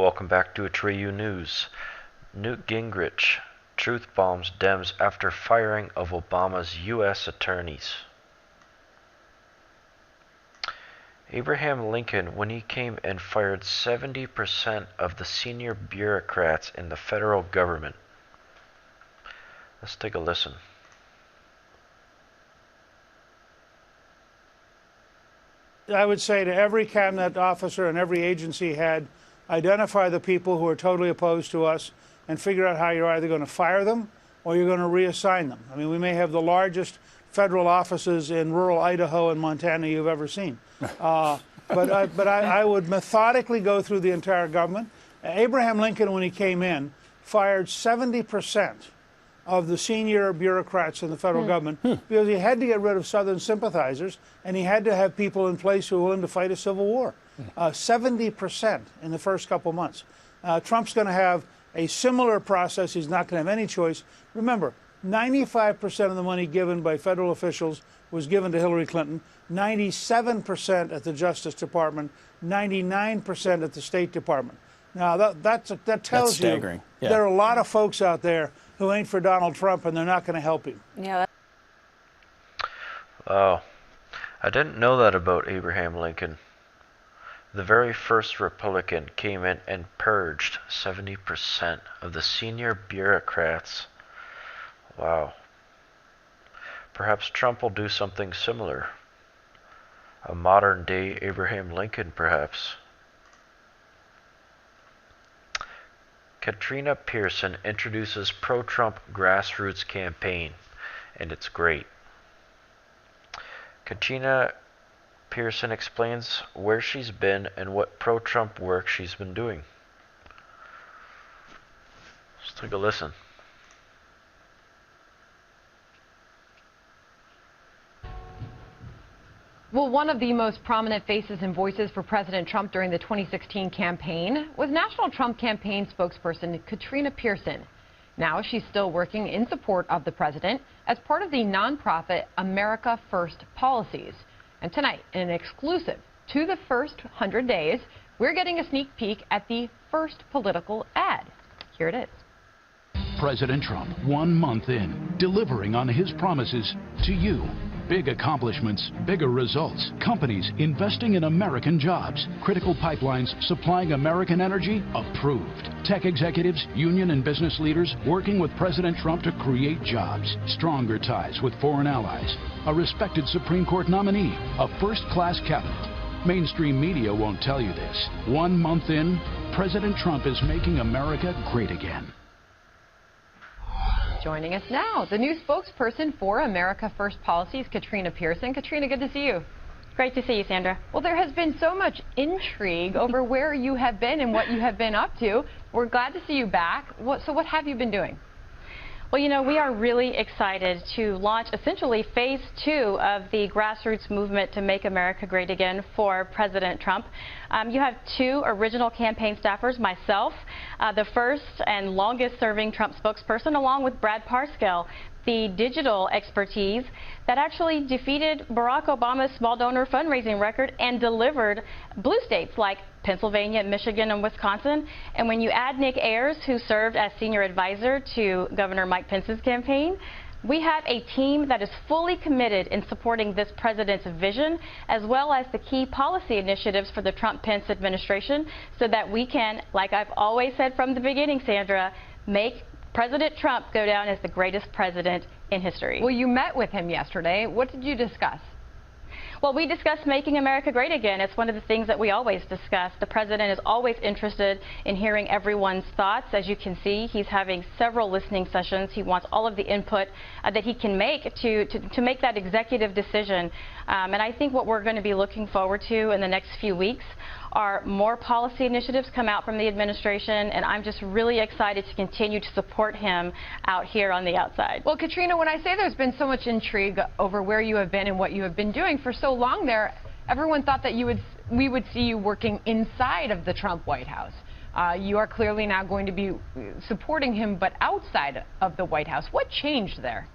welcome back to Atreyu News. Newt Gingrich truth bombs Dems after firing of Obama's U.S. attorneys. Abraham Lincoln, when he came in, fired 70% of the senior bureaucrats in the federal government. Let's take a listen. I would say to every cabinet officer and every agency head, identify the people who are totally opposed to us and figure out how you're either going to fire them or you're going to reassign them. I mean, we may have the largest federal offices in rural Idaho and Montana you've ever seen. But I would methodically go through the entire government. Abraham Lincoln, when he came in, fired 70% of the senior bureaucrats in the federal government because he had to get rid of Southern sympathizers and he had to have people in place who were willing to fight a civil war. 70% in the first couple months. Trump's going to have a similar process. He's not going to have any choice. Remember, 95% of the money given by federal officials was given to Hillary Clinton, 97% at the Justice Department, 99% at the State Department. Now, that tells you there are a lot of folks out there who ain't for Donald Trump, and they're not going to help him. Yeah. Oh, I didn't know that about Abraham Lincoln. The very first Republican came in and purged 70% of the senior bureaucrats. Wow. Perhaps Trump will do something similar. A modern-day Abraham Lincoln, perhaps. Katrina Pierson introduces pro-Trump grassroots campaign, and it's great. Katrina Pierson explains where she's been and what pro-Trump work she's been doing. Let's take a listen. Well, one of the most prominent faces and voices for President Trump during the 2016 campaign was National Trump Campaign spokesperson Katrina Pierson. Now she's still working in support of the president as part of the nonprofit America First Policies. And tonight, in an exclusive to the first 100 days, we're getting a sneak peek at the first political ad. Here it is. President Trump, 1 month in, delivering on his promises to you. Big accomplishments, bigger results. Companies investing in American jobs. Critical pipelines supplying American energy approved. Tech executives, union and business leaders working with President Trump to create jobs. Stronger ties with foreign allies. A respected Supreme Court nominee. A first-class cabinet. Mainstream media won't tell you this. 1 month in, President Trump is making America great again. Joining us now, the new spokesperson for America First Policies, Katrina Pierson. Katrina, good to see you. Great to see you, Sandra. Well, there has been so much intrigue over where you have been and what you have been up to. We're glad to see you back. So what have you been doing? Well, you know, we are really excited to launch essentially phase 2 of the grassroots movement to make America great again for President Trump. You have 2 original campaign staffers, myself, the first and longest serving Trump spokesperson, along with Brad Parscale, the digital expertise that actually defeated Barack Obama's small donor fundraising record and delivered blue states like Pennsylvania, Michigan, and Wisconsin. And when you add Nick Ayers, who served as senior advisor to Governor Mike Pence's campaign, we have a team that is fully committed in supporting this president's vision, as well as the key policy initiatives for the Trump-Pence administration, so that we can, like I've always said from the beginning, Sandra, make President Trump go down as the greatest president in history. Well, you met with him yesterday. What did you discuss? Well, we discussed making America great again. It's one of the things that we always discuss. The president is always interested in hearing everyone's thoughts. As you can see, he's having several listening sessions. He wants all of the input that he can make to make that executive decision. And I think what we're going to be looking forward to in the next few weeks are more policy initiatives come out from the administration, and I'm just really excited to continue to support him out here on the outside. Well, Katrina, when I say there's been so much intrigue over where you have been and what you have been doing for so long there, everyone thought that we would see you working inside of the Trump White House. You are clearly now going to be supporting him, but outside of the White House. What changed there?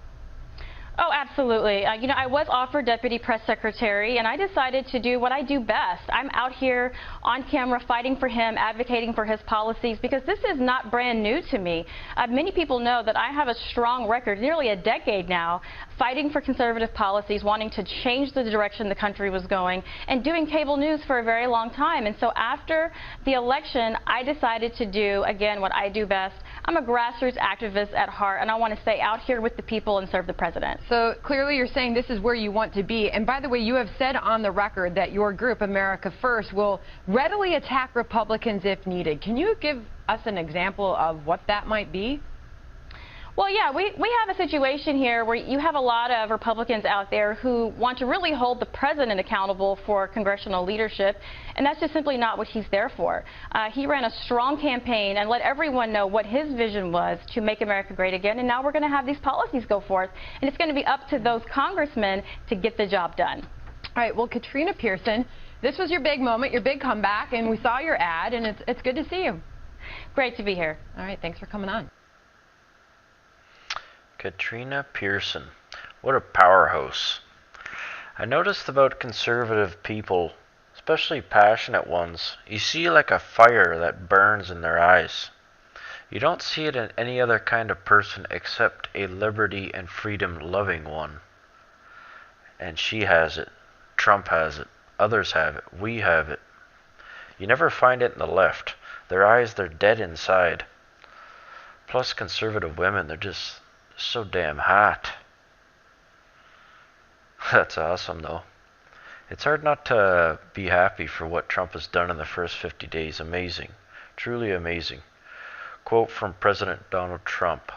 Oh, absolutely. I was offered deputy press secretary, and I decided to do what I do best. I'm out here on camera fighting for him, advocating for his policies, because this is not brand new to me. Many people know that I have a strong record, nearly a decade now, fighting for conservative policies, wanting to change the direction the country was going, and doing cable news for a very long time. And so after the election, I decided to do, again, what I do best. I'm a grassroots activist at heart, and I want to stay out here with the people and serve the president. So clearly you're saying this is where you want to be. And by the way, you have said on the record that your group, America First, will readily attack Republicans if needed. Can you give us an example of what that might be? Well, yeah, we have a situation here where you have a lot of Republicans out there who want to really hold the president accountable for congressional leadership, and that's just simply not what he's there for. He ran a strong campaign and let everyone know what his vision was to make America great again, and now we're going to have these policies go forth, and it's going to be up to those congressmen to get the job done. All right, well, Katrina Pierson, this was your big moment, your big comeback, and we saw your ad, and it's good to see you. Great to be here. All right, thanks for coming on. Katrina Pierson, what a powerhouse. I noticed about conservative people, especially passionate ones, you see like a fire that burns in their eyes. You don't see it in any other kind of person except a liberty and freedom loving one. And she has it. Trump has it. Others have it. We have it. You never find it in the left. Their eyes, they're dead inside. Plus conservative women, they're just so damn hot. That's awesome, though. It's hard not to be happy for what Trump has done in the first 50 days. Amazing. Truly amazing. Quote from President Donald Trump.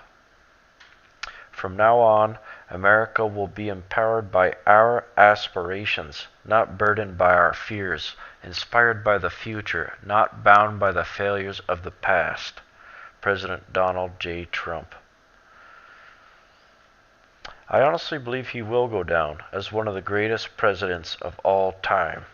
From now on, America will be empowered by our aspirations, not burdened by our fears, inspired by the future, not bound by the failures of the past. President Donald J. Trump. I honestly believe he will go down as one of the greatest presidents of all time.